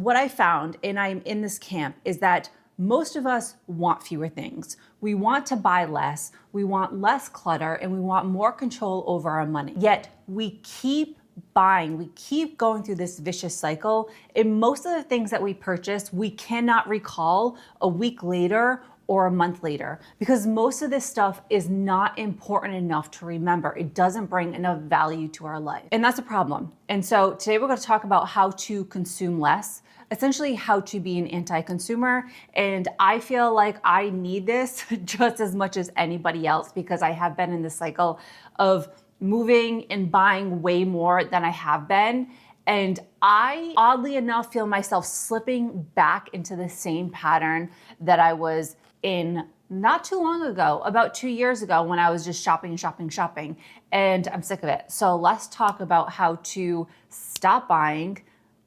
What I found, and I'm in this camp, is that most of us want fewer things. We want to buy less, we want less clutter, and we want more control over our money. Yet we keep buying, we keep going through this vicious cycle, and most of the things that we purchase, we cannot recall a week later or a month later, because most of this stuff is not important enough to remember. It doesn't bring enough value to our life. And that's a problem. And so today we're going to talk about how to consume less, essentially how to be an anti-consumer. And I feel like I need this just as much as anybody else, because I have been in this cycle of moving and buying way more than I have been. And I, oddly enough, feel myself slipping back into the same pattern that I was in not too long ago, about 2 years ago, when I was just shopping, and I'm sick of it. So let's talk about how to stop buying,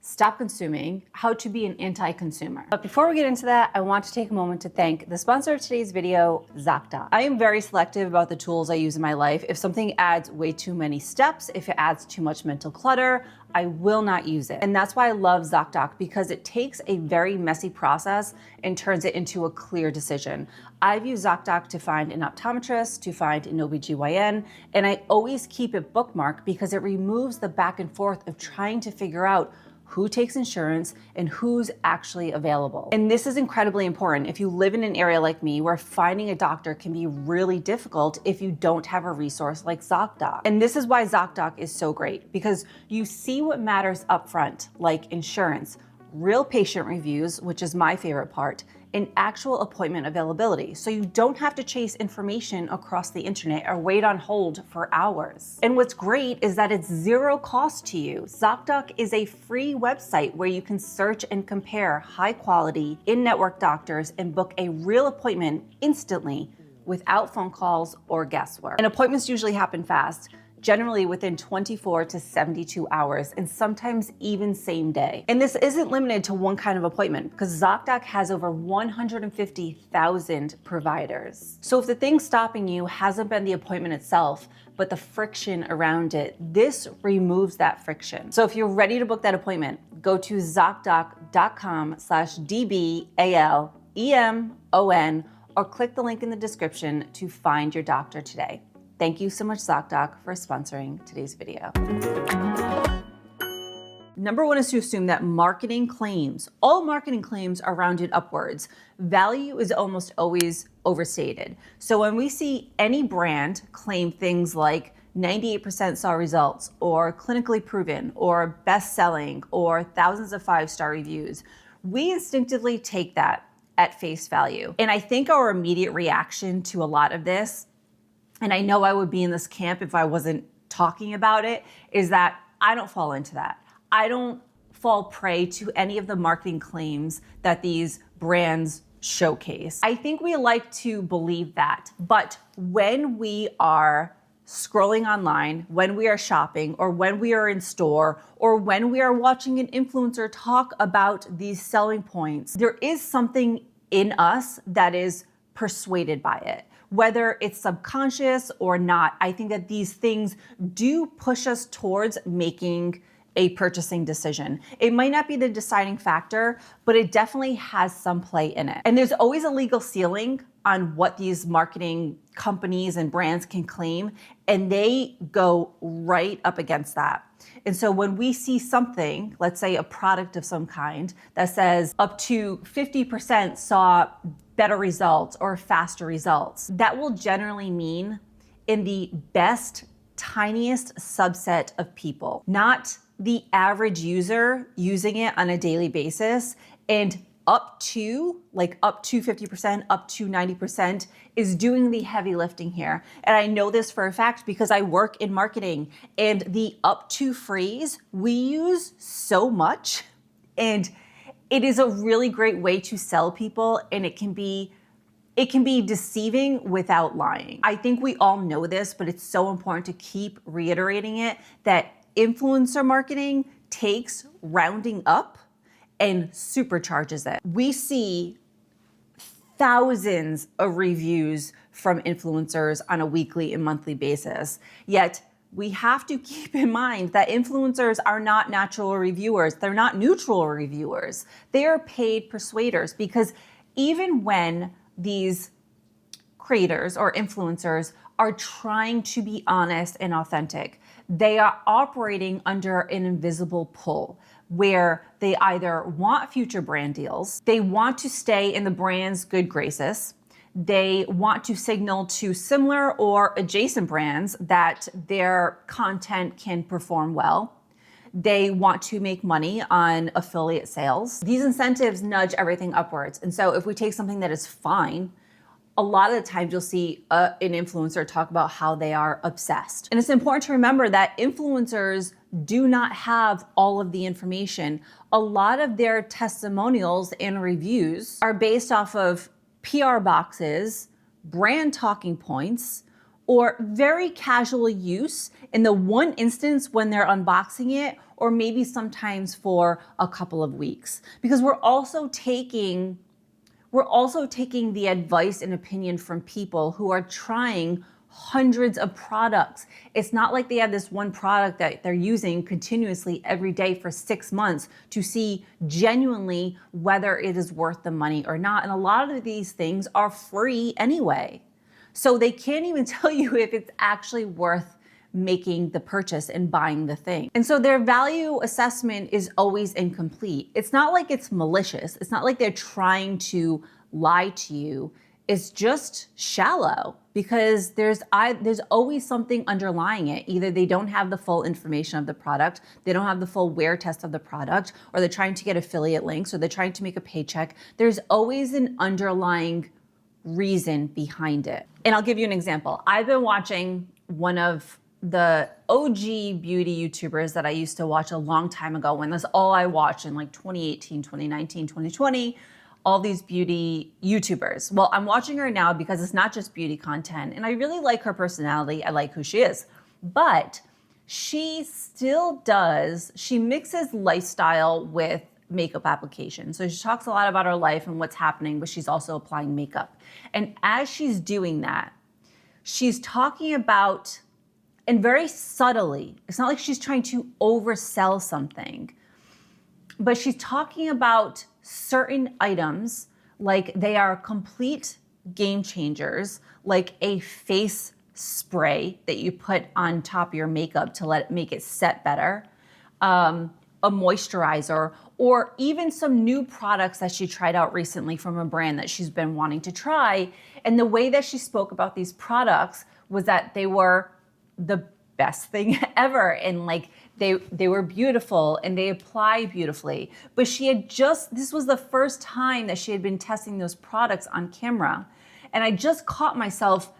stop consuming, how to be an anti-consumer. But before we get into that, I want to take a moment to thank the sponsor of today's video, ZocDoc. I am very selective about the tools I use in my life. If something adds way too many steps, if it adds too much mental clutter, I will not use it. And that's why I love ZocDoc, because it takes a very messy process and turns it into a clear decision. I've used ZocDoc to find an optometrist, to find an OBGYN, and I always keep it bookmarked because it removes the back and forth of trying to figure out who takes insurance and who's actually available. And this is incredibly important if you live in an area like me where finding a doctor can be really difficult if you don't have a resource like ZocDoc. And this is why ZocDoc is so great, because you see what matters upfront, like insurance, real patient reviews, which is my favorite part, and actual appointment availability. So you don't have to chase information across the internet or wait on hold for hours. And what's great is that it's zero cost to you. ZocDoc is a free website where you can search and compare high quality in-network doctors and book a real appointment instantly without phone calls or guesswork. And appointments usually happen fast, generally within 24 to 72 hours, and sometimes even same day. And this isn't limited to one kind of appointment, because ZocDoc has over 150,000 providers. So if the thing stopping you hasn't been the appointment itself, but the friction around it, this removes that friction. So if you're ready to book that appointment, go to ZocDoc.com/DBALEMON or click the link in the description to find your doctor today. Thank you so much, ZocDoc, for sponsoring today's video. Number one is to assume that marketing claims, all marketing claims are rounded upwards. Value is almost always overstated. So when we see any brand claim things like 98% saw results, or clinically proven, or best-selling, or thousands of 5-star reviews, we instinctively take that at face value. And I think our immediate reaction to a lot of this, and I know I would be in this camp if I wasn't talking about it, is that I don't fall into that. I don't fall prey to any of the marketing claims that these brands showcase. I think we like to believe that, but when we are scrolling online, when we are shopping, or when we are in store, or when we are watching an influencer talk about these selling points, there is something in us that is persuaded by it. Whether it's subconscious or not, I think that these things do push us towards making a purchasing decision. It might not be the deciding factor, but it definitely has some play in it. And there's always a legal ceiling on what these marketing companies and brands can claim, and they go right up against that. And so when we see something, let's say a product of some kind, that says up to 50% saw better results or faster results, that will generally mean in the best, tiniest subset of people, not the average user using it on a daily basis. And up to 50%, up to 90% is doing the heavy lifting here. And I know this for a fact because I work in marketing, and the up to phrase we use so much, and it is a really great way to sell people, and it can be deceiving without lying. I think we all know this, but it's so important to keep reiterating it, that influencer marketing takes rounding up and supercharges it. We see thousands of reviews from influencers on a weekly and monthly basis, yet we have to keep in mind that influencers are not natural reviewers. They're not neutral reviewers. They are paid persuaders, because even when these creators or influencers are trying to be honest and authentic, they are operating under an invisible pull where they either want future brand deals, they want to stay in the brand's good graces, they want to signal to similar or adjacent brands that their content can perform well. They want to make money on affiliate sales. These incentives nudge everything upwards. And so if we take something that is fine, a lot of the times you'll see an influencer talk about how they are obsessed. And it's important to remember that influencers do not have all of the information. A lot of their testimonials and reviews are based off of PR boxes, brand talking points, or very casual use in the one instance when they're unboxing it, or maybe sometimes for a couple of weeks. Because we're also taking the advice and opinion from people who are trying hundreds of products. It's not like they have this one product that they're using continuously every day for 6 months to see genuinely whether it is worth the money or not. And a lot of these things are free anyway. So they can't even tell you if it's actually worth making the purchase and buying the thing. And so their value assessment is always incomplete. It's not like it's malicious. It's not like they're trying to lie to you. It's just shallow, because there's always something underlying it. Either they don't have the full information of the product, they don't have the full wear test of the product, or they're trying to get affiliate links, or they're trying to make a paycheck. There's always an underlying reason behind it. And I'll give you an example. I've been watching one of the OG beauty YouTubers that I used to watch a long time ago, when that's all I watched in like 2018, 2019, 2020, all these beauty YouTubers. Well, I'm watching her now because it's not just beauty content, and I really like her personality. I like who she is, but she mixes lifestyle with makeup application. So she talks a lot about her life and what's happening, but she's also applying makeup. And as she's doing that, she's talking about, and very subtly, it's not like she's trying to oversell something, but she's talking about certain items like they are complete game changers, like a face spray that you put on top of your makeup to make it set better, a moisturizer, or even some new products that she tried out recently from a brand that she's been wanting to try. And the way that she spoke about these products was that they were the best thing ever, and like they were beautiful and they apply beautifully. But this was the first time that she had been testing those products on camera. And I just caught myself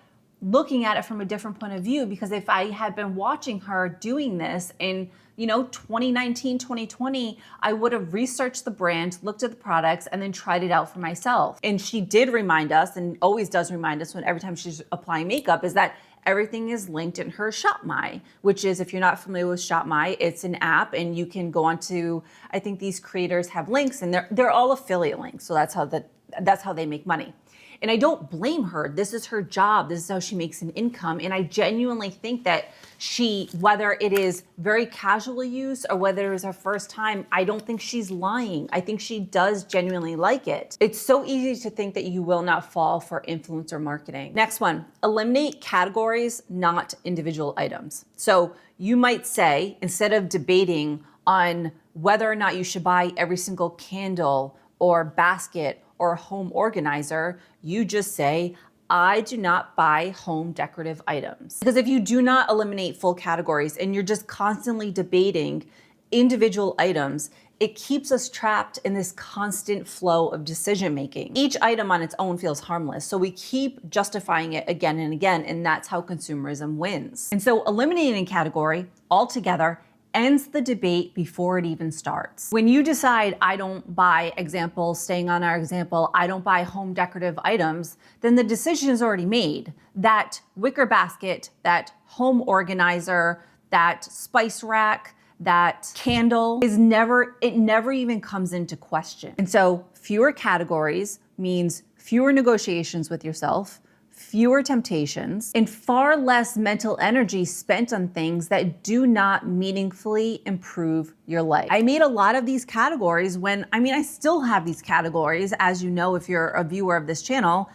looking at it from a different point of view, because if I had been watching her doing this in 2019, 2020, I would have researched the brand, looked at the products, and then tried it out for myself. And she did remind us, and always does remind us every time she's applying makeup, is that everything is linked in her Shop My, which is, if you're not familiar with Shop My, it's an app, and you can go onto, I think these creators have links, and they're all affiliate links. So that's how they make money. And I don't blame her. This is her job. This is how she makes an income. And I genuinely think that whether it is very casual use or whether it was her first time, I don't think she's lying. I think she does genuinely like it. It's so easy to think that you will not fall for influencer marketing. Next one, eliminate categories, not individual items. So you might say, instead of debating on whether or not you should buy every single candle or basket or home organizer, you just say, I do not buy home decorative items. Because if you do not eliminate full categories and you're just constantly debating individual items, it keeps us trapped in this constant flow of decision making. Each item on its own feels harmless, so we keep justifying it again and again, and that's how consumerism wins. And so eliminating a category altogether ends the debate before it even starts. When you decide, I don't buy, staying on our example, I don't buy home decorative items, then the decision is already made. That wicker basket, that home organizer, that spice rack, that candle it never even comes into question. And so fewer categories means fewer negotiations with yourself, fewer temptations, and far less mental energy spent on things that do not meaningfully improve your life. I made a lot of these categories I still have these categories, as you know, if you're a viewer of this channel.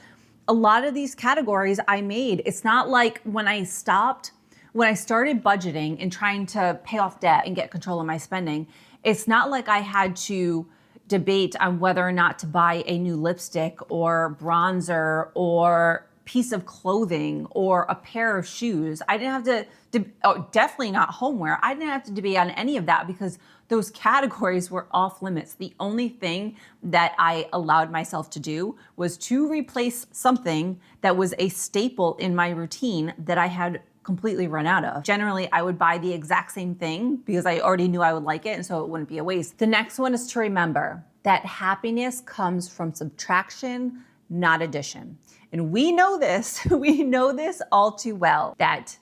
A lot of these categories I made. It's not like when I started budgeting and trying to pay off debt and get control of my spending, it's not like I had to debate on whether or not to buy a new lipstick or bronzer or piece of clothing or a pair of shoes. I didn't have to, definitely not homeware. I didn't have to debate on any of that because those categories were off limits. The only thing that I allowed myself to do was to replace something that was a staple in my routine that I had completely run out of. Generally, I would buy the exact same thing because I already knew I would like it, and so it wouldn't be a waste. The next one is to remember that happiness comes from subtraction, not addition. And we know this all too well, that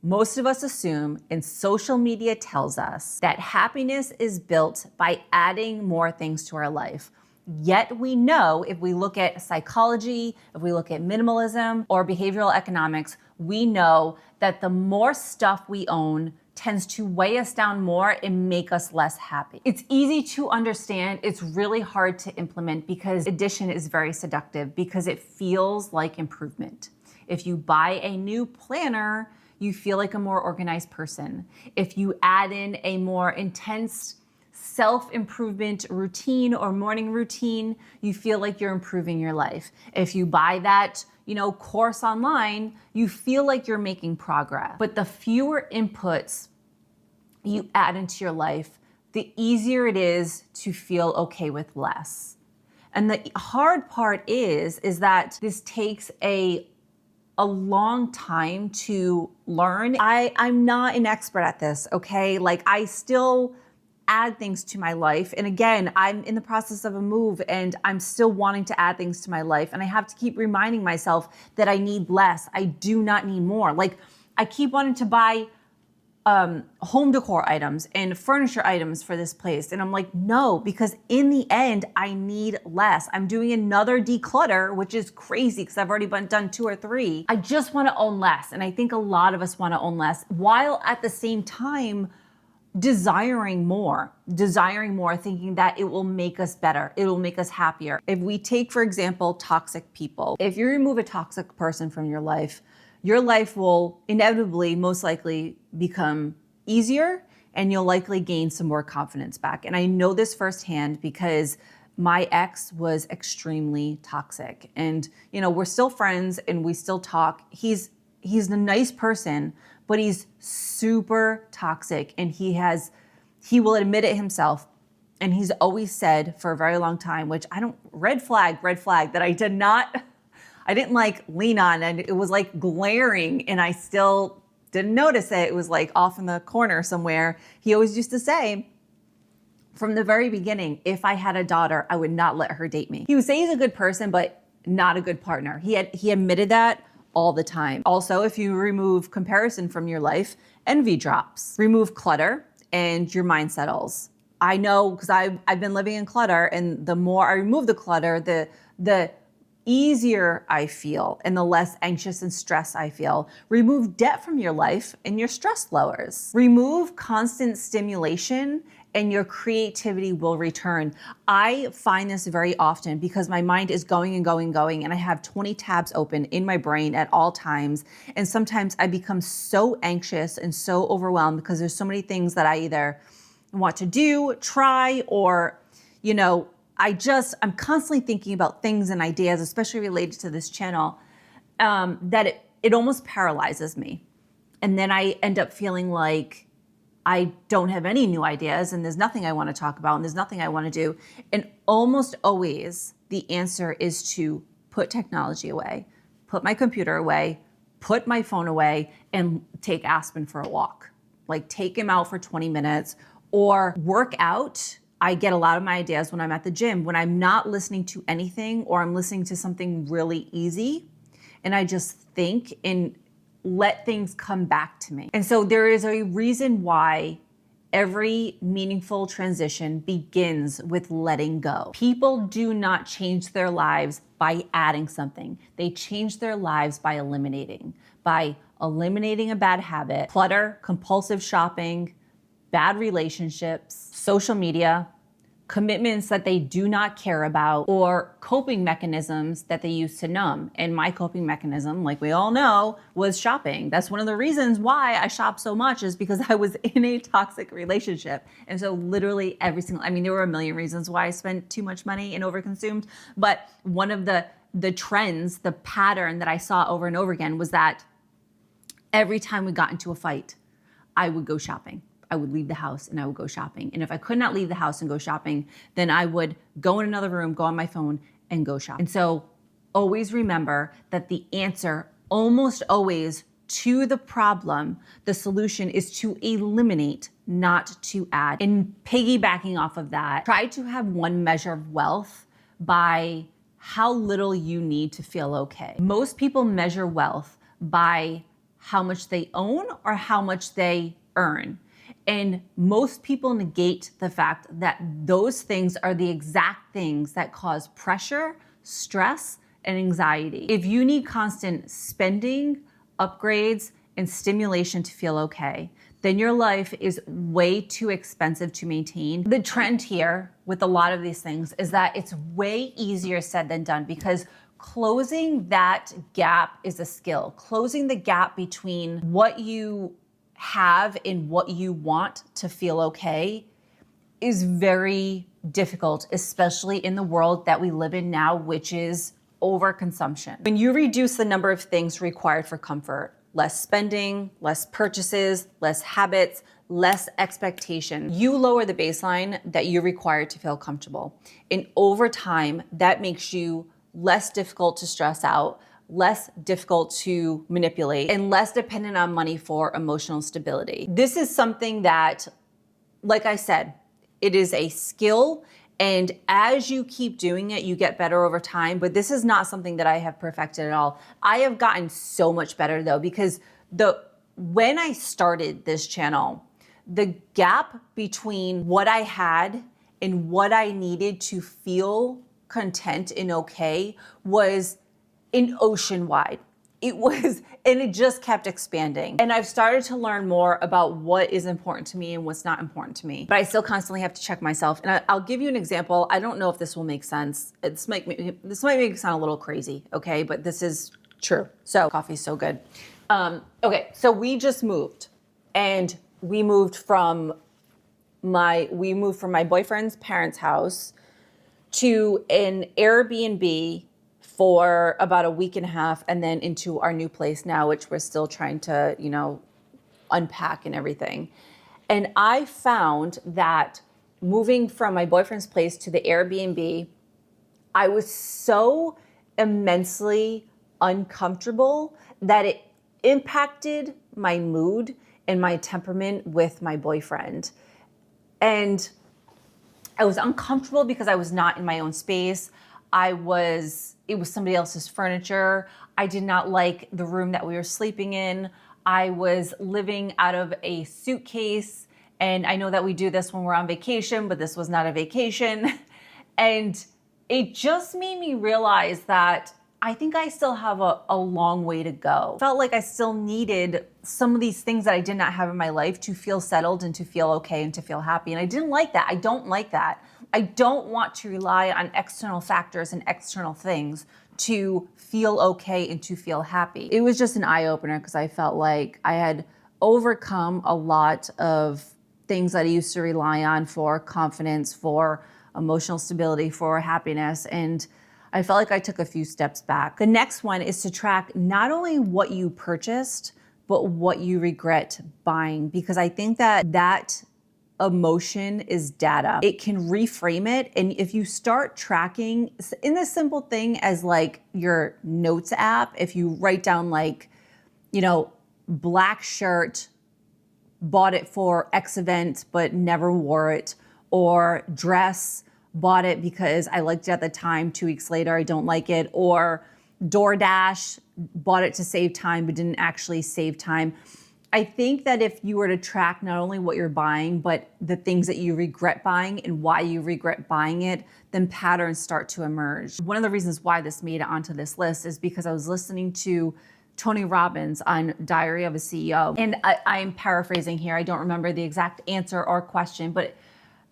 most of us assume, and social media tells us, that happiness is built by adding more things to our life. Yet we know, if we look at psychology, if we look at minimalism or behavioral economics, we know that the more stuff we own tends to weigh us down more and make us less happy. It's easy to understand. It's really hard to implement because addition is very seductive because it feels like improvement. If you buy a new planner, you feel like a more organized person. If you add in a more intense self-improvement routine or morning routine, you feel like you're improving your life. If you buy that, course online, you feel like you're making progress. But the fewer inputs you add into your life, the easier it is to feel okay with less. And the hard part is that this takes a long time to learn. I'm not an expert at this, okay? Like I still add things to my life. And again, I'm in the process of a move and I'm still wanting to add things to my life. And I have to keep reminding myself that I need less. I do not need more. Like I keep wanting to buy home decor items and furniture items for this place. And I'm like, no, because in the end, I need less. I'm doing another declutter, which is crazy because I've already done 2 or 3. I just want to own less. And I think a lot of us want to own less while at the same time desiring more, thinking that it will make us better. It will make us happier. If we take, for example, toxic people, if you remove a toxic person from your life will inevitably, most likely become easier and you'll likely gain some more confidence back. And I know this firsthand because my ex was extremely toxic and, we're still friends and we still talk. He's a nice person, but he's super toxic and he will admit it himself. And he's always said for a very long time, which red flag, that I didn't like lean on, and it was like glaring and I still didn't notice it. It was like off in the corner somewhere. He always used to say from the very beginning, if I had a daughter, I would not let her date me. He would say he's a good person, but not a good partner. He admitted that all the time. Also, if you remove comparison from your life, envy drops. Remove clutter and your mind settles. I know because I've been living in clutter, and the more I remove the clutter, the easier I feel and the less anxious and stressed I feel. Remove debt from your life and your stress lowers. Remove constant stimulation and your creativity will return. I find this very often because my mind is going and going and going, and I have 20 tabs open in my brain at all times. And sometimes I become so anxious and so overwhelmed because there's so many things that I either want to do, try, or, I'm constantly thinking about things and ideas, especially related to this channel, that it almost paralyzes me. And then I end up feeling like I don't have any new ideas and there's nothing I want to talk about and there's nothing I want to do. And almost always the answer is to put technology away, put my computer away, put my phone away, and take Aspen for a walk. Like take him out for 20 minutes or work out. I get a lot of my ideas when I'm at the gym, when I'm not listening to anything or I'm listening to something really easy and I just think and let things come back to me. And so there is a reason why Every meaningful transition begins with letting go. People do not change their lives by adding something. They change their lives by eliminating a bad habit, clutter, compulsive shopping, bad relationships, social media, commitments that they do not care about, or coping mechanisms that they use to numb. And my coping mechanism, like we all know, was shopping. That's one of the reasons why I shop so much, is because I was in a toxic relationship. And so literally there were a million reasons why I spent too much money and overconsumed. But one of the trends, the pattern that I saw over and over again was that every time we got into a fight, I would go shopping. I would leave the house and I would go shopping. And if I could not leave the house and go shopping, then I would go in another room, go on my phone and go shop. And so always remember that the answer almost always to the problem, the solution is to eliminate, not to add. And piggybacking off of that, try to have one measure of wealth by how little you need to feel okay. Most people measure wealth by how much they own or how much they earn. And most people negate the fact that those things are the exact things that cause pressure, stress, and anxiety. If you need constant spending, upgrades, and stimulation to feel okay, then your life is way too expensive to maintain. The trend here with a lot of these things is that it's way easier said than done, because closing that gap is a skill. Closing the gap between what you have and what you want to feel okay is very difficult, especially in the world that we live in now, which is overconsumption. When you reduce the number of things required for comfort, less spending, less purchases, less habits, less expectation, you lower the baseline that you require to feel comfortable. And over time, that makes you less difficult to stress out, less difficult to manipulate, and less dependent on money for emotional stability. This is something that, like I said, it is a skill, and as you keep doing it, you get better over time, but this is not something that I have perfected at all. I have gotten so much better though, because when I started this channel, the gap between what I had and what I needed to feel content and okay was an ocean wide. And it just kept expanding. And I've started to learn more about what is important to me and what's not important to me. But I still constantly have to check myself. And I'll give you an example. I don't know if this will make sense. This might make it sound a little crazy, okay? But this is true. So coffee's so good. Okay, so we just moved, and we moved from my boyfriend's parents' house to an Airbnb for about a week and a half, and then into our new place now, which we're still trying to, unpack and everything. And I found that moving from my boyfriend's place to the Airbnb, I was so immensely uncomfortable that it impacted my mood and my temperament with my boyfriend. And I was uncomfortable because I was not in my own space. It was somebody else's furniture. I did not like the room that we were sleeping in. I was living out of a suitcase. And I know that we do this when we're on vacation, but this was not a vacation. And it just made me realize that I think I still have a long way to go. Felt like I still needed some of these things that I did not have in my life to feel settled and to feel okay and to feel happy. And I didn't like that. I don't like that. I don't want to rely on external factors and external things to feel okay and to feel happy. It was just an eye-opener, because I felt like I had overcome a lot of things that I used to rely on for confidence, for emotional stability, for happiness, and I felt like I took a few steps back. The next one is to track not only what you purchased, but what you regret buying, because I think that emotion is data. It can reframe it. And if you start tracking in this simple thing as like your notes app, if you write down black shirt, bought it for X event, but never wore it, or dress, bought it because I liked it at the time, 2 weeks later, I don't like it, or DoorDash, bought it to save time, but didn't actually save time. I think that if you were to track not only what you're buying, but the things that you regret buying and why you regret buying it, then patterns start to emerge. One of the reasons why this made it onto this list is because I was listening to Tony Robbins on Diary of a CEO. And I'm paraphrasing here. I don't remember the exact answer or question, but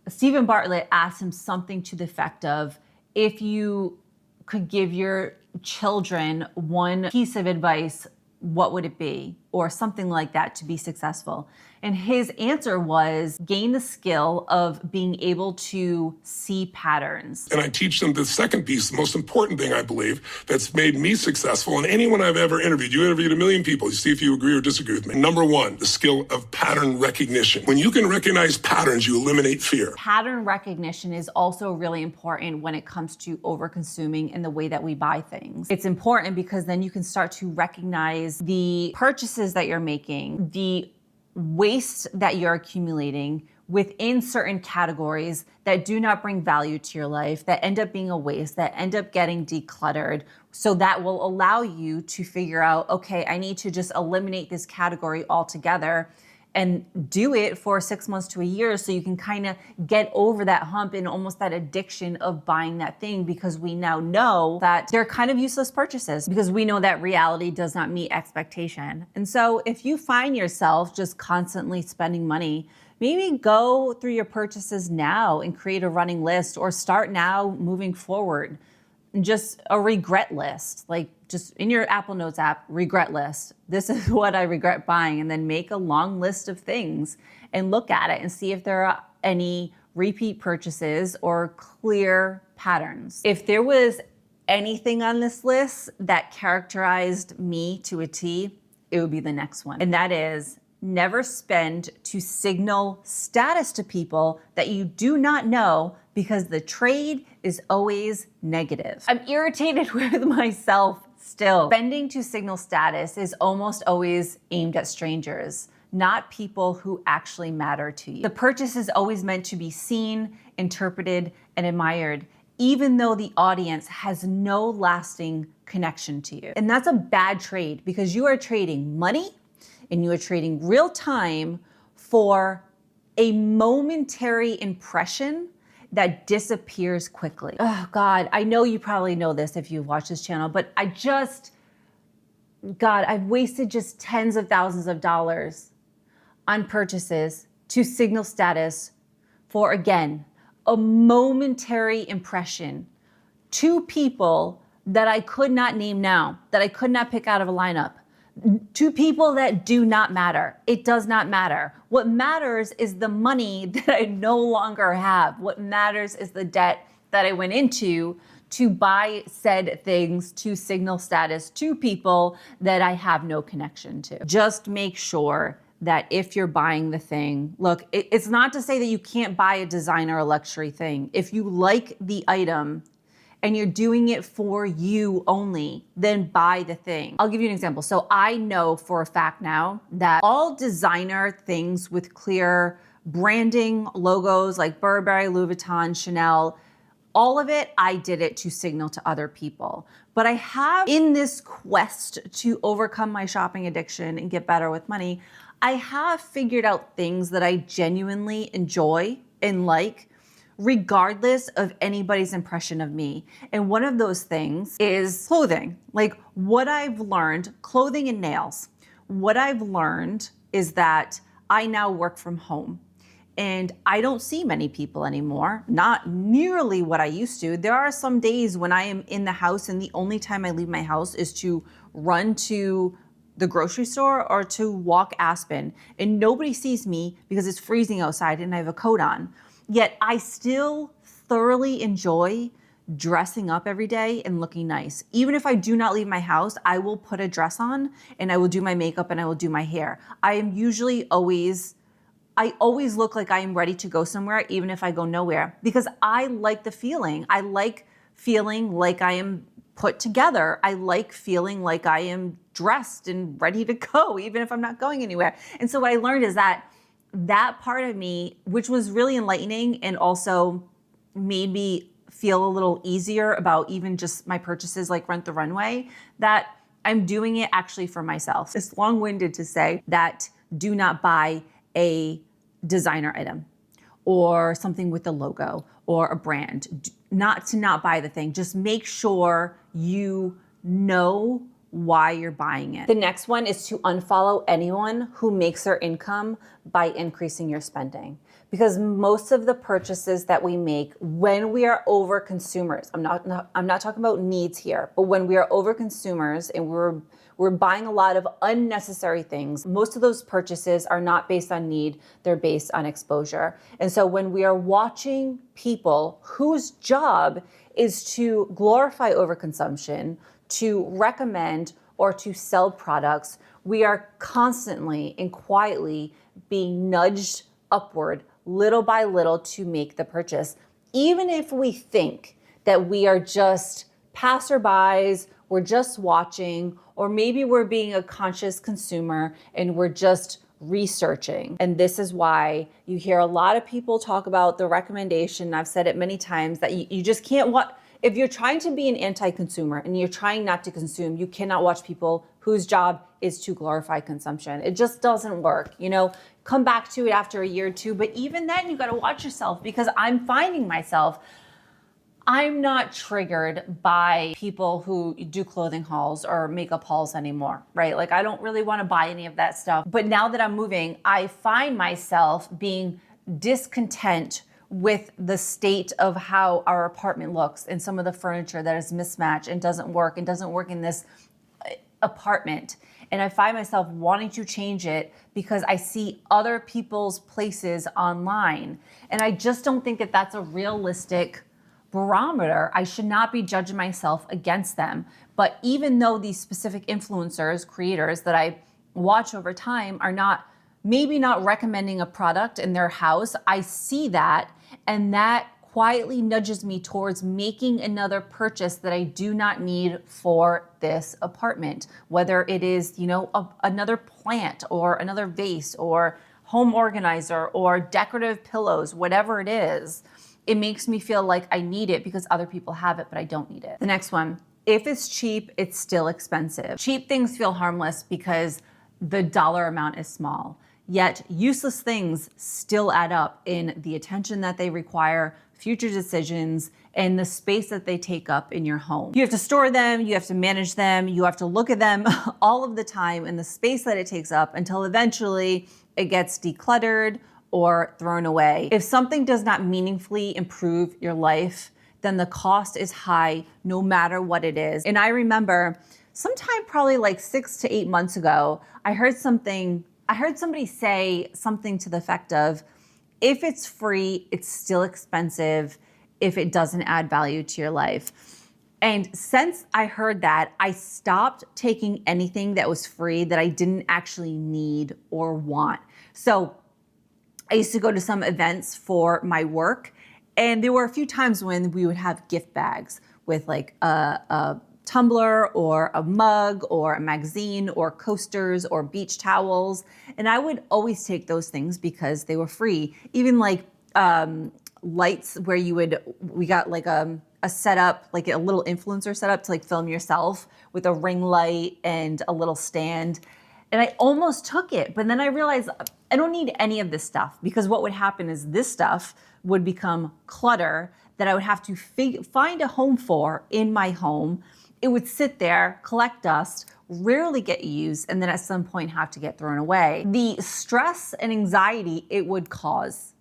Stephen Bartlett asked him something to the effect of, if you could give your children one piece of advice, what would it be? Or something like that to be successful. And his answer was gain the skill of being able to see patterns. And I teach them the second piece, the most important thing I believe that's made me successful. And anyone I've ever interviewed, you interviewed 1 million people, you see if you agree or disagree with me. Number one, the skill of pattern recognition. When you can recognize patterns, you eliminate fear. Pattern recognition is also really important when it comes to over-consuming and the way that we buy things. It's important because then you can start to recognize the purchases that you're making, the waste that you're accumulating within certain categories that do not bring value to your life, that end up being a waste, that end up getting decluttered. So that will allow you to figure out, okay, I need to just eliminate this category altogether, and do it for 6 months to a year so you can kind of get over that hump and almost that addiction of buying that thing, because we now know that they're kind of useless purchases because we know that reality does not meet expectation. And so if you find yourself just constantly spending money, maybe go through your purchases now and create a running list, or start now moving forward. Just a regret list, like just in your Apple Notes app, regret list. This is what I regret buying, and then make a long list of things and look at it and see if there are any repeat purchases or clear patterns. If there was anything on this list that characterized me to a T, it would be the next one. And that is, never spend to signal status to people that you do not know, because the trade is always negative. I'm irritated with myself still. Spending to signal status is almost always aimed at strangers, not people who actually matter to you. The purchase is always meant to be seen, interpreted, and admired, even though the audience has no lasting connection to you. And that's a bad trade, because you are trading money and you are trading real time for a momentary impression that disappears quickly. Oh God, I know you probably know this if you've watched this channel, but I've wasted just tens of thousands of dollars on purchases to signal status for, again, a momentary impression to people that I could not name now, that I could not pick out of a lineup. To people that do not matter. It does not matter. What matters is the money that I no longer have. What matters is the debt that I went into to buy said things, to signal status to people that I have no connection to. Just make sure that if you're buying the thing, look, it's not to say that you can't buy a designer or luxury thing. If you like the item and you're doing it for you only, then buy the thing. I'll give you an example. So I know for a fact now that all designer things with clear branding, logos like Burberry, Louis Vuitton, Chanel, all of it, I did it to signal to other people. But I have, in this quest to overcome my shopping addiction and get better with money, I have figured out things that I genuinely enjoy and like, regardless of anybody's impression of me. And one of those things is clothing. Like, what I've learned, clothing and nails. What I've learned is that I now work from home and I don't see many people anymore, not nearly what I used to. There are some days when I am in the house and the only time I leave my house is to run to the grocery store or to walk Aspen, and nobody sees me because it's freezing outside and I have a coat on. Yet I still thoroughly enjoy dressing up every day and looking nice. Even if I do not leave my house, I will put a dress on and I will do my makeup and I will do my hair. I always look like I am ready to go somewhere, even if I go nowhere, because I like the feeling. I like feeling like I am put together. I like feeling like I am dressed and ready to go, even if I'm not going anywhere. And so what I learned is that part of me, which was really enlightening and also made me feel a little easier about even just my purchases like Rent the Runway, that I'm doing it actually for myself. It's long-winded to say that do not buy a designer item or something with a logo or a brand. Not buy the thing. Just make sure you know why you're buying it. The next one is to unfollow anyone who makes their income by increasing your spending. Because most of the purchases that we make when we are over consumers, I'm not talking about needs here, but when we are over consumers and we're buying a lot of unnecessary things, most of those purchases are not based on need, they're based on exposure. And so when we are watching people whose job is to glorify overconsumption, to recommend or to sell products, we are constantly and quietly being nudged upward little by little to make the purchase. Even if we think that we are just passerbys, we're just watching, or maybe we're being a conscious consumer and we're just researching. And this is why you hear a lot of people talk about the recommendation, I've said it many times, that you just can't watch. If you're trying to be an anti-consumer and you're trying not to consume, you cannot watch people whose job is to glorify consumption. It just doesn't work. Come back to it after a year or two, but even then you got to watch yourself, because I'm finding myself, I'm not triggered by people who do clothing hauls or makeup hauls anymore, right? Like, I don't really want to buy any of that stuff. But now that I'm moving, I find myself being discontent with the state of how our apartment looks and some of the furniture that is mismatched and doesn't work in this apartment. And I find myself wanting to change it because I see other people's places online. And I just don't think that that's a realistic barometer. I should not be judging myself against them. But even though these specific influencers, creators that I watch over time are maybe not recommending a product in their house, I see that, and that quietly nudges me towards making another purchase that I do not need for this apartment. Whether it is, another plant or another vase or home organizer or decorative pillows, whatever it is, it makes me feel like I need it because other people have it, but I don't need it. The next one, if it's cheap, it's still expensive. Cheap things feel harmless because the dollar amount is small. Yet useless things still add up in the attention that they require, future decisions, and the space that they take up in your home. You have to store them, you have to manage them, you have to look at them all of the time, and the space that it takes up until eventually it gets decluttered or thrown away. If something does not meaningfully improve your life, then the cost is high no matter what it is. And I remember sometime probably like 6 to 8 months ago, I heard somebody say something to the effect of, if it's free, it's still expensive if it doesn't add value to your life. And since I heard that, I stopped taking anything that was free that I didn't actually need or want. So I used to go to some events for my work, and there were a few times when we would have gift bags with like a tumbler or a mug or a magazine or coasters or beach towels. And I would always take those things because they were free. Even like lights where we got like a setup, like a little influencer setup to like film yourself with a ring light and a little stand. And I almost took it, but then I realized I don't need any of this stuff, because what would happen is this stuff would become clutter that I would have to find a home for in my home. It would sit there, collect dust, rarely get used, and then at some point have to get thrown away. The stress and anxiety it would cause,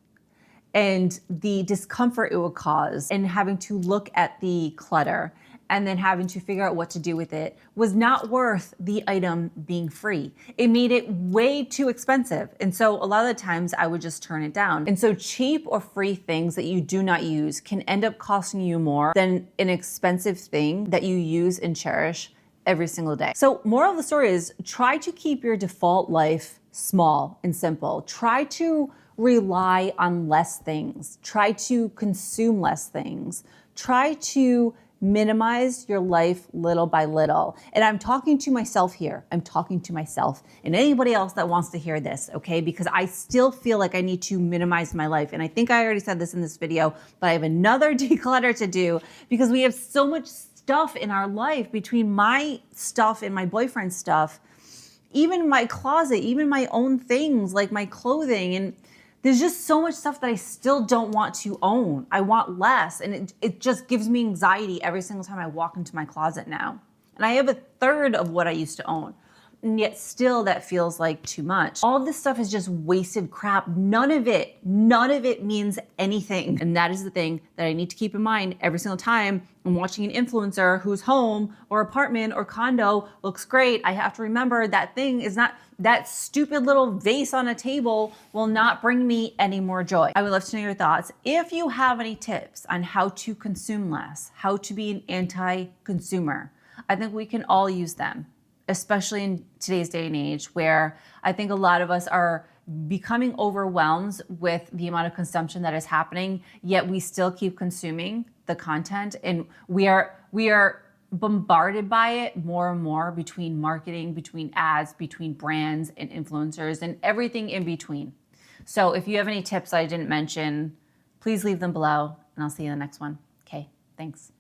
and the discomfort it would cause, and having to look at the clutter and then having to figure out what to do with it was not worth the item being free. It made it way too expensive. And so a lot of the times I would just turn it down. And so cheap or free things that you do not use can end up costing you more than an expensive thing that you use and cherish every single day. So moral of the story is, try to keep your default life small and simple. Try to rely on less things. Try to consume less things. Try to minimize your life little by little. And I'm talking to myself here. I'm talking to myself and anybody else that wants to hear this, okay? Because I still feel like I need to minimize my life. And I think I already said this in this video, but I have another declutter to do, because we have so much stuff in our life, between my stuff and my boyfriend's stuff. even my closet, even my own things like my clothing. And there's just so much stuff that I still don't want to own. I want less. And it just gives me anxiety every single time I walk into my closet now. And I have a third of what I used to own. And yet still that feels like too much. All of this stuff is just wasted crap. None of it means anything. And that is the thing that I need to keep in mind every single time I'm watching an influencer whose home or apartment or condo looks great. I have to remember that thing is not, that stupid little vase on a table will not bring me any more joy. I would love to know your thoughts. If you have any tips on how to consume less, how to be an anti-consumer, I think we can all use them, especially in today's day and age where I think a lot of us are becoming overwhelmed with the amount of consumption that is happening, yet we still keep consuming the content, and we are bombarded by it more and more between marketing, between ads, between brands and influencers and everything in between. So if you have any tips I didn't mention, please leave them below and I'll see you in the next one. Okay, thanks.